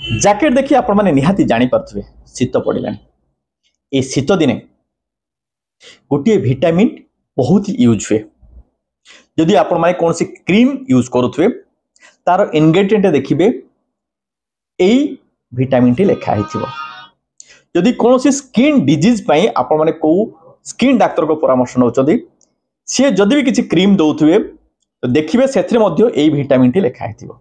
Jacket देखिए आपण माने निहाती जानी पारथबे शीत पड़िलानी ए शीत दिने गोटे विटामिन बहुत यूज हुए जदि आपण माने कौन सी क्रीम यूज करुथबे तार इंग्रेडिएंट देखिबे एई विटामिन टी लेखा हिथिबो जदि कौन सी स्किन डिजीज पई आपण माने को स्किन डॉक्टर को परामर्श नउचदी से जदि भी किसी क्रीम दउथबे तो देखिबे सेथरे मध्ये एई विटामिन टी लेखा हिथिबो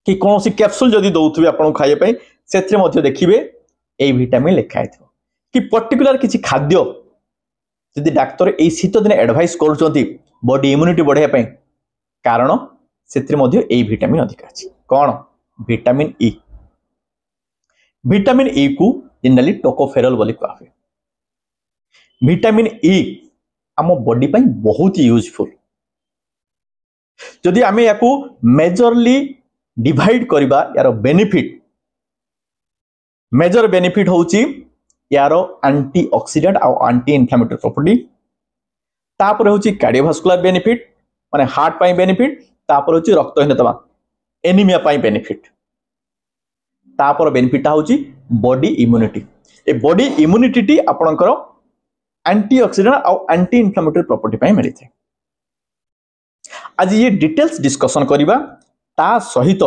कि कौन सी कैप्सूल जदि दउथबे आपण खाइए पई सेथरे मध्ये देखिबे एई विटामिन लेखा हिथिबो कि पर्टिकुलर किसी खाद्य जदि डॉक्टर एई शीत दिन एडवाइस करूचंती बॉडी इम्यूनिटी बढ़ाया पई कारण सेथरे मध्ये एई विटामिन अधिक अछि कोन विटामिन ई को जनरली टोकोफेरल बोली कहबे विटामिन ई आम बॉडी पई बहुत यूजफुल जदि आमे याकू मेजरली डिवाइड करिबा यार बेनिफिट मेजर बेनिफिट होची यार एंटीऑक्सीडेंट और एंटी इन्फ्लेमेटरी प्रॉपर्टी तापर होची कार्डियोवास्कुलर बेनिफिट माने हार्ट पाई बेनिफिट तापर होची रक्तहीनता एनीमिया पाई बेनिफिट तापर बेनिफिट होची body immunity a body immunity T आपनकर एंटीऑक्सीडेंट और एंटी इन्फ्लेमेटरी प्रॉपर्टी पाई मिली थे आज ये डिटेल्स डिस्कशन करिबा ता सहित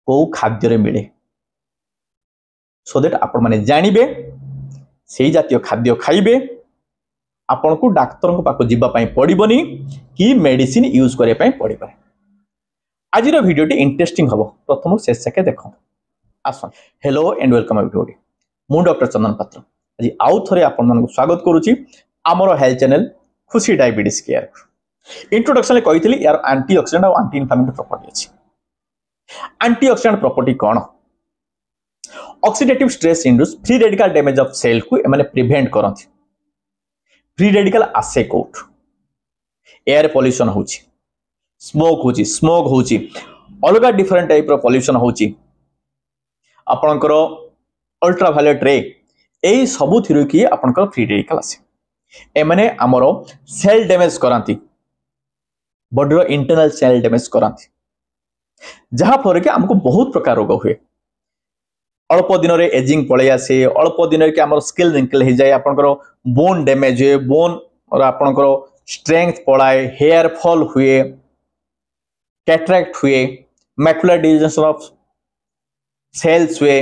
को खाद्य रे मिले सो दैट आपण माने जानिबे सेही जातीय खाद्य खाइबे आपण को डॉक्टर को पाको जिबा पई पड़िबनी कि मेडिसिन यूज करे पई पड़िबा आज रो वीडियो टी इंटरेस्टिंग हबो प्रथम शेष तक देखो आसन हेलो एंड वेलकम एवरीबॉडी मु डॉक्टर चंदन पात्र आज आउ थरे आपण मन को स्वागत करूची हमरो health channel Khushi diabetes care introduction ले कहितली यार एंटीऑक्सीडेंट और एंटी इन्फ्लेमेटरी प्रॉपर्टी अछि एंटीऑक्सीडेंट प्रॉपर्टी कोन oxidative stress induce free radical damage of cell को माने प्रिवेंट करथि फ्री रेडिकल आसे कोट एयर पॉल्यूशन होची स्मोक होची अलग डिफरेंट टाइप रो पॉल्यूशन होची आपनकर अल्ट्रावायलेट रे एई सबु थिरु कि आपनकर फ्री रेडिकल आसे ए माने हमरो सेल डैमेज करांती बॉडी रो इंटरनल सेल डैमेज करांती जहा फर के हमको बहुत प्रकार रोग हुए अल्प दिन रे एजिंग पळे आसे अल्प दिन के हमर स्किल रिंकल हो जाए आपनकर बोन डैमेज हुए बोन और आपनकर स्ट्रेंथ पळाए हेयर फॉल हुए कैटरेक्ट हुए मैकुलर डिजीनेशन ऑफ सेल्स हुए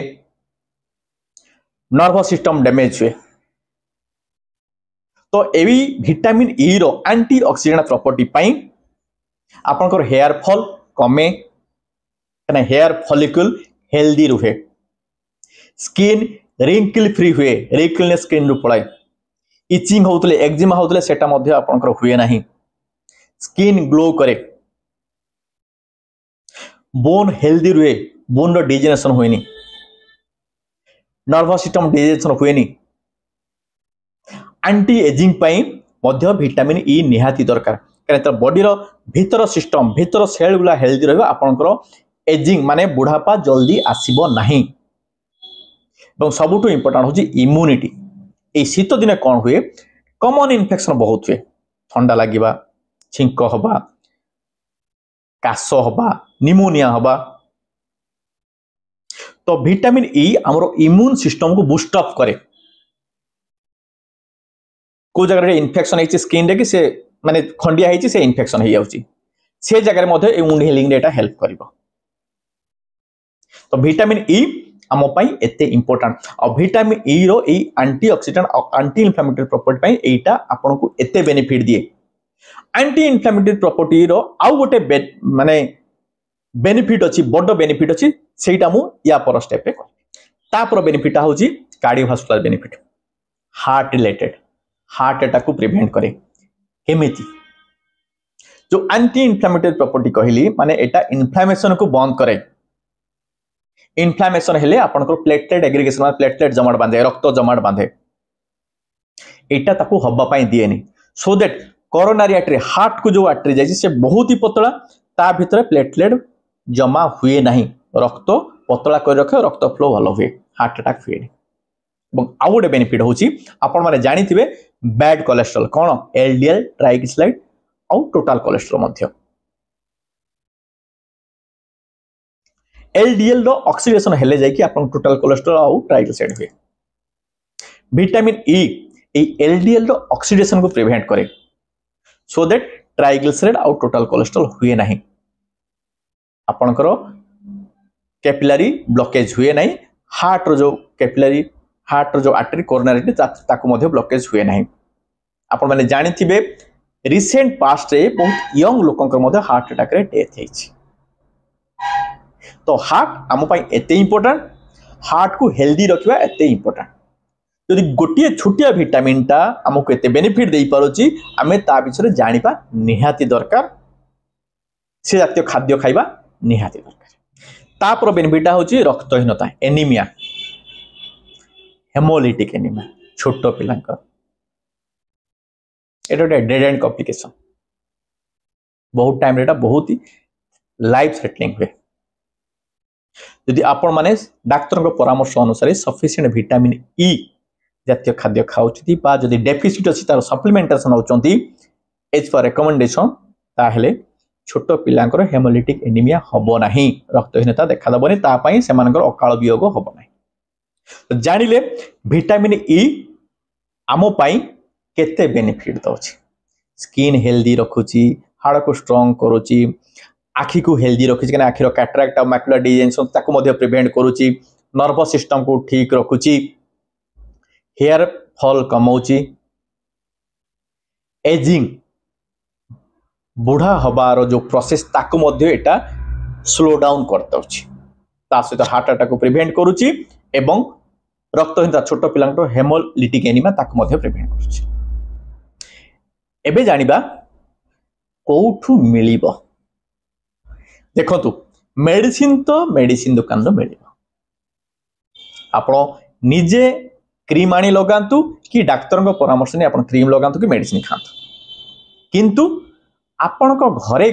नर्वस सिस्टम डैमेज हुए तो एवी विटामिन ई रो एंटीऑक्सीडेंट प्रॉपर्टी पई आपनकर हेयर फॉल कमे कने हेयर फॉलिकल हेल्दी रुहे स्किन रिंकल फ्री हुए रिंकलनेस स्किन रु पळाए इचिंग होतले एक्जिमा होतले सेटा मध्ये आपनकर हुए नाही स्किन ग्लो करे बोन हेल्दी रुहे बोन रो डिजेनेशन होइनी नर्वस सिस्टम डिजेनेशन होइनी एंटी एजिंग पई मध्ये विटामिन ई निहाती दरकार कारण त बॉडी रो भीतर सिस्टम भीतर सेल गुला हेल्दी रहबा आपनकर एजिंग माने बुढ़ापा जल्दी आसीबो नाही এবং सबुठु इंपोर्टेंट होची इम्यूनिटी ए शीत दिने कोन हुए कॉमन इन्फेक्शन बहुत हुए ठंडा लागिबा छिंक होबा काश होबा निमोनिया होबा तो विटामिन ई हमरो इम्यून सिस्टम को बूस्ट अप करे को जगह रे इन्फेक्शन हेची स्किन रे कि से माने खंडिया हेची से इन्फेक्शन हे जाउची से जगह रे मध्ये ए वुंड हीलिंग डेटा हेल्प करिवो तो विटामिन ई आम एते इंपोर्टेंट और विटामिन ई रो ए एंटीऑक्सीडेंट और एंटी इन्फ्लेमेटरी प्रॉपर्टी पई एटा आपन को एते बेनिफिट दिए एंटी इन्फ्लेमेटरी प्रॉपर्टी रो आउ गोटे माने बेनिफिट अछि बड बेनिफिट अछि सेटा मु या पर स्टेप पे तापर बेनिफिट होची cardiovascular benefit heart related heart attack को प्रिवेंट करे केमिति जो एंटी इन्फ्लेमेटरी प्रॉपर्टी कहली माने एटा इन्फ्लेमेशन को बंद करे इन्फ्लेमेशन हेले आपनकर प्लेटलेट एग्रीगेशन माने प्लेटलेट जमाट बांधे रक्त जमाट बांधे एटा ताको हब्बा पई दिएनी so that coronary artery heart को जो आर्टरी जाय से बहुत ही पतला ता भीतर प्लेटलेट जमा हुए नहीं रक्त पतला कर रखे रक्त फ्लो भलो हुए हार्ट अटैक हुए এবং आउ गोटे बेनिफिट होची आपण माने जानि थिबे बैड कोलेस्ट्रॉल कोन एलडीएल ट्राइग्लिसराइड और टोटल कोलेस्ट्रॉल मध्य एलडीएल रो ऑक्सीडेशन हेले जाय कि आपन टोटल कोलेस्ट्रॉल आउ ट्राइग्लिसराइड हुए विटामिन ई एलडीएल रो ऑक्सीडेशन को प्रिवेंट करे सो दैट ट्राइग्लिसराइड आउ टोटल कोलेस्ट्रॉल हुए नहीं आपनकर कैपिलरी ब्लॉकेज हुए नहीं हार्ट रो जो कैपिलरी हार्ट रो जो आर्टरी कोरोनरी ताको मध्ये ब्लॉकेज हुए नहीं आपण माने जानि थिबे रिसेंट पास्ट रे बहुत यंग लोकंकर मध्ये हार्ट अटैक रे डेथ हेछि तो हार्ट आम पई एते इंपोर्टेंट हार्ट को हेल्दी रखिबा एते इंपोर्टेंट यदि गोटिए छुटिया विटामिन टा हमको एते बेनिफिट देई पारोची आमे ता बिषय जानिबा निहाती दरकार से जातीय खाद्य खाइबा निहाती दरकार तापर बेनिफिट होची रक्तहीनता एनीमिया हेमोलिटिक एनीमिया छोट पिलांकर एटा डेड एंड कॉम्प्लिकेशन बहुत टाइम रेटा बहुत ही लाइफ थ्रेटनिंग हुए यदि आपण माने डाक्टर परामर्श अनुसार सफिशिएंट विटामिन ई जातीय खाद्य खाउछथि बा जदि डेफिसिट अछि तार सप्लीमेंटेशन होचंती एज पर रिकमेंडेशन ताहेले छोट पिलांकर हेमोलिटिक एनीमिया हबो नाही रक्तहीनता देखा दबनी ता पई सेमानकर अकाल वियोग हबो नाही तो जानिले विटामिन ई आमो पाई केते बेनिफिट दउछि स्किन हेल्दी रखुची हाड़ को स्ट्रांग करूची आखि को हेल्दी रखुची कना आखिर कैटरेक्ट और मैकुलर डिजीजेशन ताको मध्ये प्रिवेंट करूची नर्वस सिस्टम को ठीक रखुची हेयर फॉल कमौची एजिंग बुढ़ा हबार जो प्रोसेस ताको मध्ये एटा स्लो डाउन करतउची ता सहित हार्ट अटैक को प्रिवेंट करूची एवं रक्तहीनता छोट पिलांको हेमोलिटिक एनीमिया ताको मध्ये प्रिवेंट करूची एबे जानिबा कोठु मिलिबो देखंतु मेडिसिन तो मेडिसिन दुकान रो मिलिबो आपण निजे क्रीम आनी लगांतु कि डाक्टर को परामर्श नै आपण क्रीम लगांतु कि मेडिसिन खांतु किंतु आपण को घरे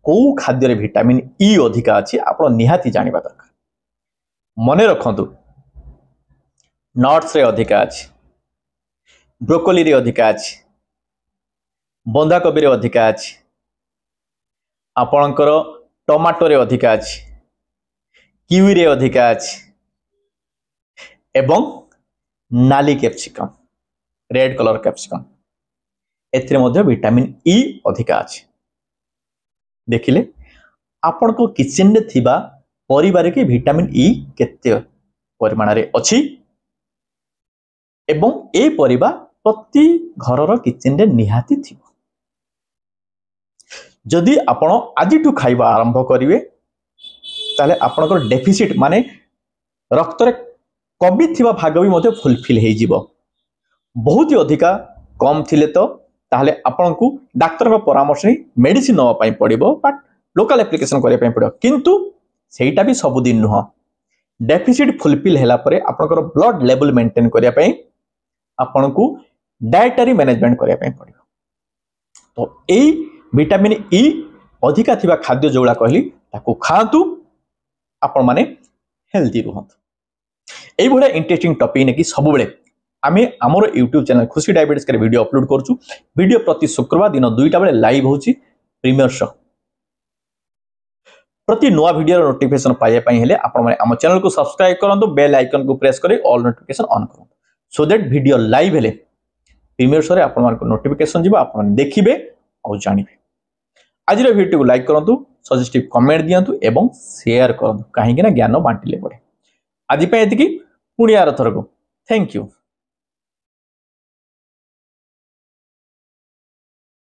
को खाद्य रे विटामिन ई अधिका अछि आपण निहाती जानिबा दरकार मने रखंतु नट्स रे अधिका अछि ब्रोकोली रे अधिका अछि बंधा कोबी रे अधिका अछि आपणकर टमाटो रे अधिका अछि किवी रे अधिका अछि एवं नाली कैप्सिकम रेड कलर कैप्सिकम एथिरे मध्ये विटामिन ई अधिका अछि देखिले आपण को किचन रे थिबा परिवार के विटामिन ई केते परिमाण रे अछि एवं ए परिबा प्रति घरर किचन रे निहाती थिबो जदि आपण आजिठू खाइबा आरंभ करिवे ताले आपणकर डेफिसिट माने रक्त रे कमी थिबा भाग भी मध्ये फुलफिल हे जिवो बहुत ही अधिका कम थिले तो ताले आपण को डाक्टर को परामर्श नै मेडिसिन नवा पई पड़िबो बट लोकल एप्लीकेशन करे पई पड़िबो किंतु सेटा भी सब दिन नुह डेफिसिट फुलफिल हैला परे आपणकर ब्लड लेवल मेंटेन करिया पई आपण को डायटरी मैनेजमेंट करिया पई पड़िबो तो एई विटामिन ई अधिका थिबा खाद्य जोला कहली ताको खांतु आपण माने हेल्दी रहंतु एई बडा इंटरेस्टिंग टॉपिक ने कि सब बेले आमे हमर YouTube चैनल खुशी डायबिटीज के वीडियो अपलोड करछु वीडियो प्रति शुक्रवार दिन 2टा बेले लाइव होची प्रीमियर शो प्रति नवा वीडियो नोटिफिकेशन पाइया पई हेले आपण माने हम चैनल को सब्सक्राइब करंतु बेल आइकन को प्रेस करी ऑल नोटिफिकेशन ऑन करंतु सो दैट वीडियो लाइव हेले प्रीमियर शो रे आपण मान को नोटिफिकेशन जिवो आपण देखिबे और जानिबे आज वीडियो को लाइक करंतु सजेस्टिव कमेंट दियंतु एवं शेयर करंतु काहे कि ना ज्ञान बांटिले पड़े आज पे एतिकी पुणी आर थरको थैंक यू।